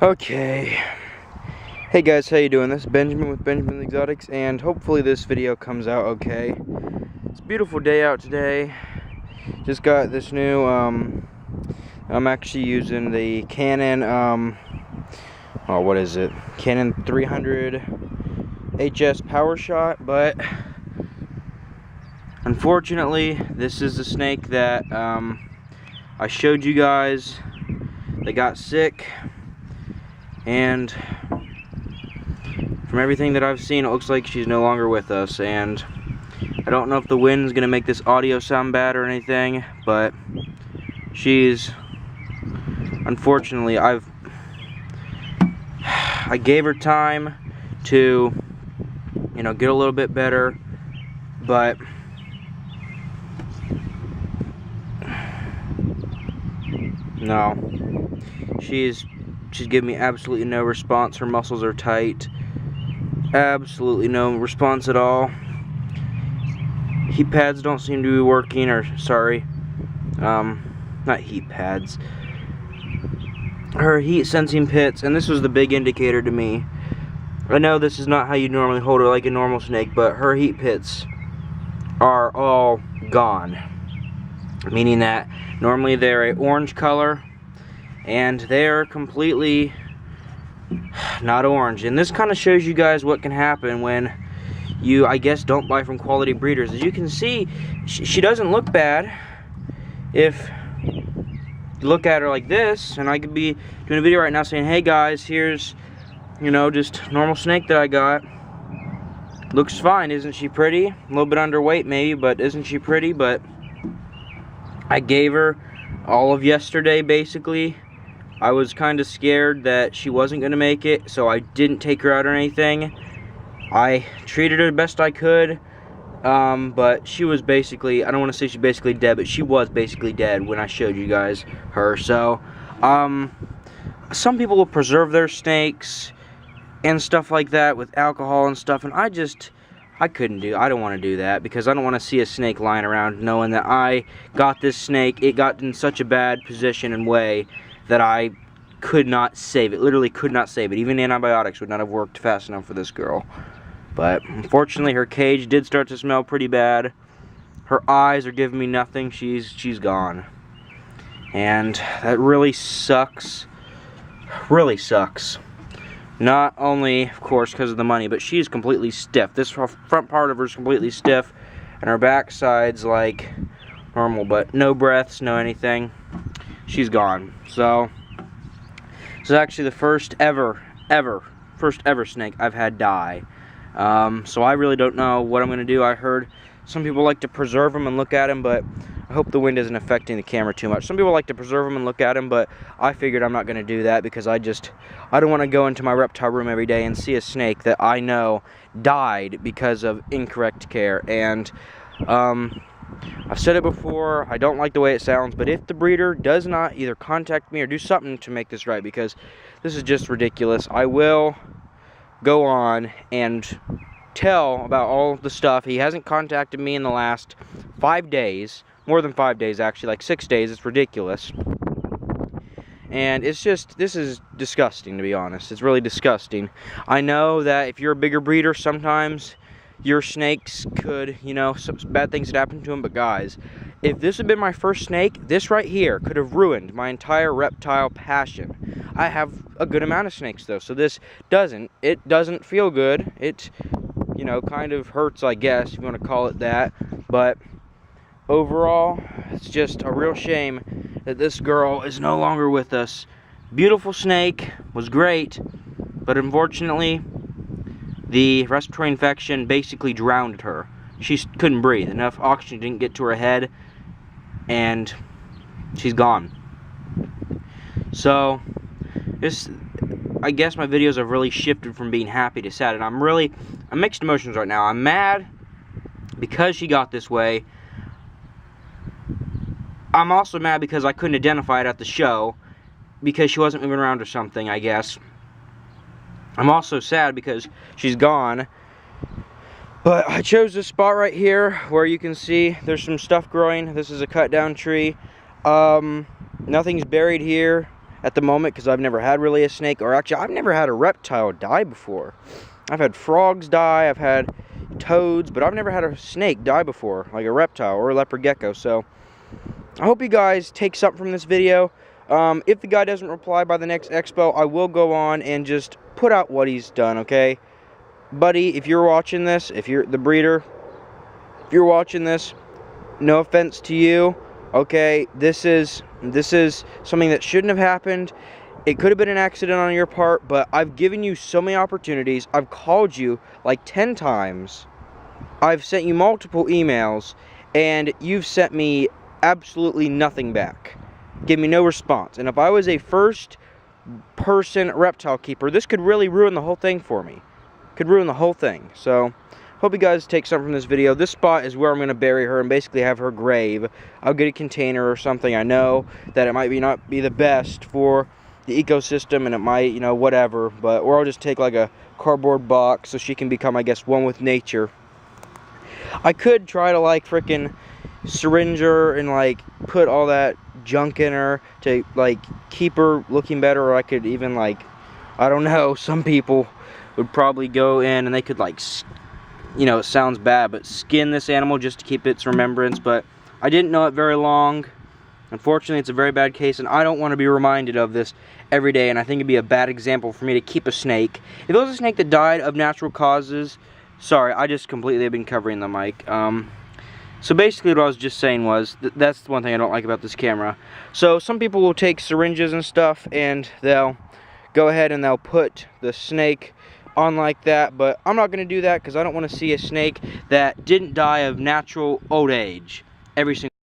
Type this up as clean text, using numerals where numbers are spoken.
Okay. Hey guys, how you doing? This is Benjamin with Benjamin Exotics, and hopefully this video comes out okay. It's a beautiful day out today. Just got this new, I'm actually using the Canon, what is it? Canon 300 HS Power Shot, but unfortunately, this is the snake that I showed you guys. They got sick, and from everything that I've seen, it looks like she's no longer with us. And I don't know if the wind's gonna make this audio sound bad or anything, but she's, unfortunately, I gave her time to, get a little bit better, but no, she's giving me absolutely no response. Her muscles are tight, absolutely no response at all. Heat pads don't seem to be working, or sorry, not heat pads, her heat sensing pits, and this was the big indicator to me. I know this is not how you normally hold her like a normal snake, but her heat pits are all gone, meaning that normally they're an orange color, and they're completely not orange. And this kind of shows you guys what can happen when you, I guess, don't buy from quality breeders. As you can see, she doesn't look bad if you look at her like this, and I could be doing a video right now saying, hey guys, here's, just normal snake that I got. Looks fine. Isn't she pretty? A little bit underweight maybe, but isn't she pretty? But I gave her all of yesterday basically. I was kind of scared that she wasn't going to make it, so I didn't take her out or anything. I treated her the best I could, but she was basically, I don't want to say she's basically dead, but she was basically dead when I showed you guys her. So, some people will preserve their snakes and stuff like that with alcohol and stuff, and I don't want to do that, because I don't want to see a snake lying around knowing that I got this snake. It got in such a bad position and way that I could not save it. Literally could not save it. Even antibiotics would not have worked fast enough for this girl. But unfortunately, her cage did start to smell pretty bad. Her eyes are giving me nothing. She's gone. And that really sucks. Really sucks. Not only, of course, because of the money, but she's completely stiff. This front part of her is completely stiff, and her back side's like normal, but no breaths, no anything. She's gone. So this is actually the first ever snake I've had die. So I really don't know what I'm gonna do. I heard some people like to preserve them and look at them, but I hope the wind isn't affecting the camera too much. Some people like to preserve them and look at them, but I figured I'm not gonna do that, because I don't want to go into my reptile room every day and see a snake that I know died because of incorrect care. And I've said it before, I don't like the way it sounds, but if the breeder does not either contact me or do something to make this right, because this is just ridiculous, I will go on and tell about all the stuff. He hasn't contacted me in the last 5 days, more than 5 days actually, like 6 days. It's ridiculous. And it's just, this is disgusting, to be honest. It's really disgusting. I know that if you're a bigger breeder, sometimes your snakes could, some bad things had happened to them, but guys, if this had been my first snake, this right here could have ruined my entire reptile passion. I have a good amount of snakes though, so this doesn't feel good. It, kind of hurts, I guess, if you want to call it that, but overall, it's just a real shame that this girl is no longer with us. Beautiful snake, was great, but unfortunately, the respiratory infection basically drowned her. She couldn't breathe. Enough oxygen didn't get to her head, and she's gone. So, I guess my videos have really shifted from being happy to sad, and I'm mixed emotions right now. I'm mad because she got this way. I'm also mad because I couldn't identify it at the show, because she wasn't moving around or something, I guess. I'm also sad because she's gone. But I chose this spot right here where you can see there's some stuff growing. This is a cut down tree. Nothing's buried here. at the moment because I've never had really a snake, or actually I've never had a reptile die before. I've had frogs die, I've had toads, but I've never had a snake die before, like a reptile or a leopard gecko. So I hope you guys take something from this video. If the guy doesn't reply by the next expo, I will go on and just put out what he's done, okay? Buddy, if you're watching this, if you're the breeder, if you're watching this, no offense to you, okay? This is something that shouldn't have happened. It could have been an accident on your part, but I've given you so many opportunities. I've called you like 10 times. I've sent you multiple emails, and you've sent me absolutely nothing back. Give me no response. And if I was a first-person reptile keeper, this could really ruin the whole thing for me. Could ruin the whole thing. So, hope you guys take something from this video. This spot is where I'm going to bury her and basically have her grave. I'll get a container or something. I know that it might not be the best for the ecosystem, and it might, you know, whatever, but or I'll just take like a cardboard box so she can become, I guess, one with nature. I could try to like freaking syringe her and like put all that junk in her to like keep her looking better, or I could even like, I don't know, some people would probably go in and they could like, you know, it sounds bad, but skin this animal just to keep its remembrance. But I didn't know it very long. Unfortunately, it's a very bad case, and I don't want to be reminded of this every day, and I think it'd be a bad example for me to keep a snake. If it was a snake that died of natural causes, sorry, I just completely have been covering the mic. So basically what I was just saying was, that's the one thing I don't like about this camera. So some people will take syringes and stuff, and they'll go ahead and they'll put the snake on like that, but I'm not going to do that because I don't want to see a snake that didn't die of natural old age every single